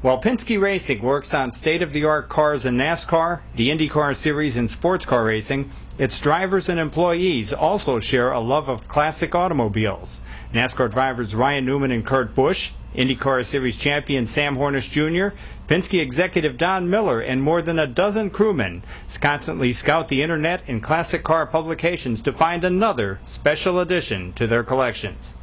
While Penske Racing works on state-of-the-art cars in NASCAR, the IndyCar Series, and sports car racing, its drivers and employees also share a love of classic automobiles. NASCAR drivers Ryan Newman and Kurt Busch, IndyCar Series champion Sam Hornish Jr., Penske executive Don Miller, and more than a dozen crewmen constantly scout the internet and classic car publications to find another special addition to their collections.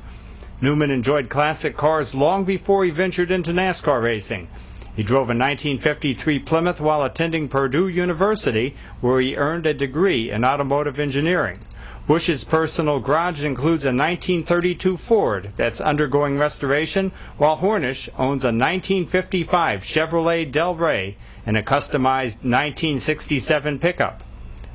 Newman enjoyed classic cars long before he ventured into NASCAR racing. He drove a 1953 Plymouth while attending Purdue University, where he earned a degree in automotive engineering. Busch's personal garage includes a 1932 Ford that's undergoing restoration, while Hornish owns a 1955 Chevrolet Del Rey and a customized 1967 pickup.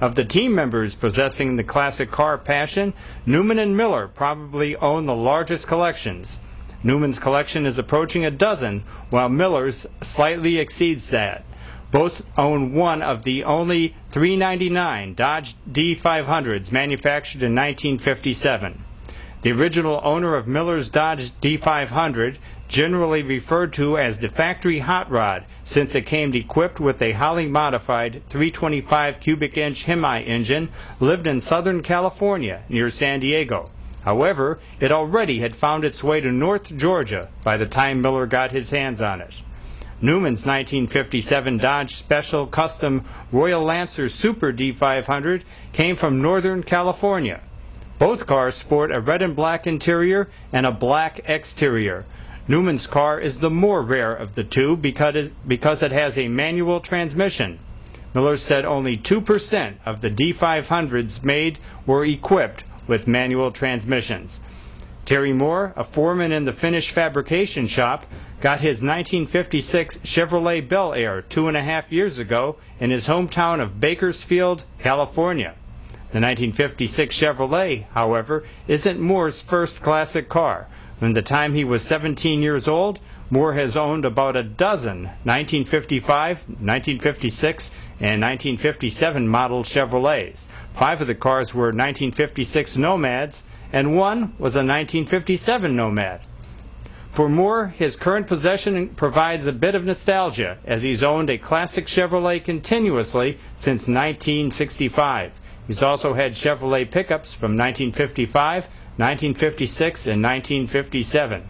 Of the team members possessing the classic car passion, Newman and Miller probably own the largest collections. Newman's collection is approaching a dozen, while Miller's slightly exceeds that. Both own one of the only $399 Dodge D500s manufactured in 1957. The original owner of Miller's Dodge D500, generally referred to as the factory hot rod since it came equipped with a highly modified 325 cubic inch Hemi engine, lived in Southern California near San Diego. However, it already had found its way to North Georgia by the time Miller got his hands on it. Newman's 1957 Dodge Special Custom Royal Lancer Super D500 came from Northern California. Both cars sport a red and black interior and a black exterior. Newman's car is the more rare of the two because it has a manual transmission. Miller said only 2% of the D500s made were equipped with manual transmissions. Terry Moore, a foreman in the Finnish fabrication shop, got his 1956 Chevrolet Bel Air 2.5 years ago in his hometown of Bakersfield, California. The 1956 Chevrolet, however, isn't Moore's first classic car. From the time he was 17 years old, Moore has owned about a dozen 1955, 1956, and 1957 model Chevrolets. 5 of the cars were 1956 Nomads, and one was a 1957 Nomad. For Moore, his current possession provides a bit of nostalgia, as he's owned a classic Chevrolet continuously since 1965. He's also had Chevrolet pickups from 1955, 1956, and 1957.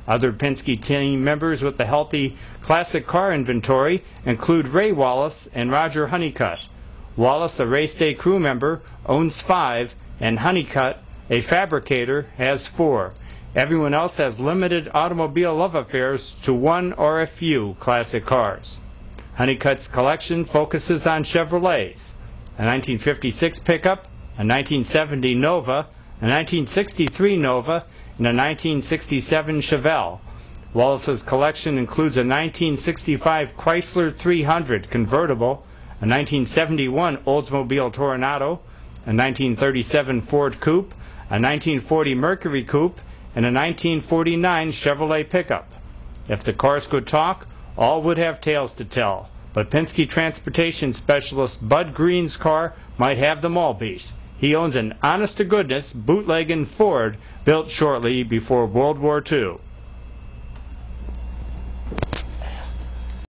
Other Penske team members with the healthy classic car inventory include Ray Wallace and Roger Honeycutt. Wallace, a race day crew member, owns 5, and Honeycutt, a fabricator, has 4. Everyone else has limited automobile love affairs to one or a few classic cars. Honeycutt's collection focuses on Chevrolets, a 1956 pickup, a 1970 Nova, a 1963 Nova, and a 1967 Chevelle. Wallace's collection includes a 1965 Chrysler 300 convertible, a 1971 Oldsmobile Toronado, a 1937 Ford Coupe, a 1940 Mercury Coupe, and a 1949 Chevrolet pickup. If the cars could talk, all would have tales to tell, but Penske transportation specialist Bud Green's car might have them all beat. He owns an honest-to-goodness bootlegging Ford built shortly before World War II.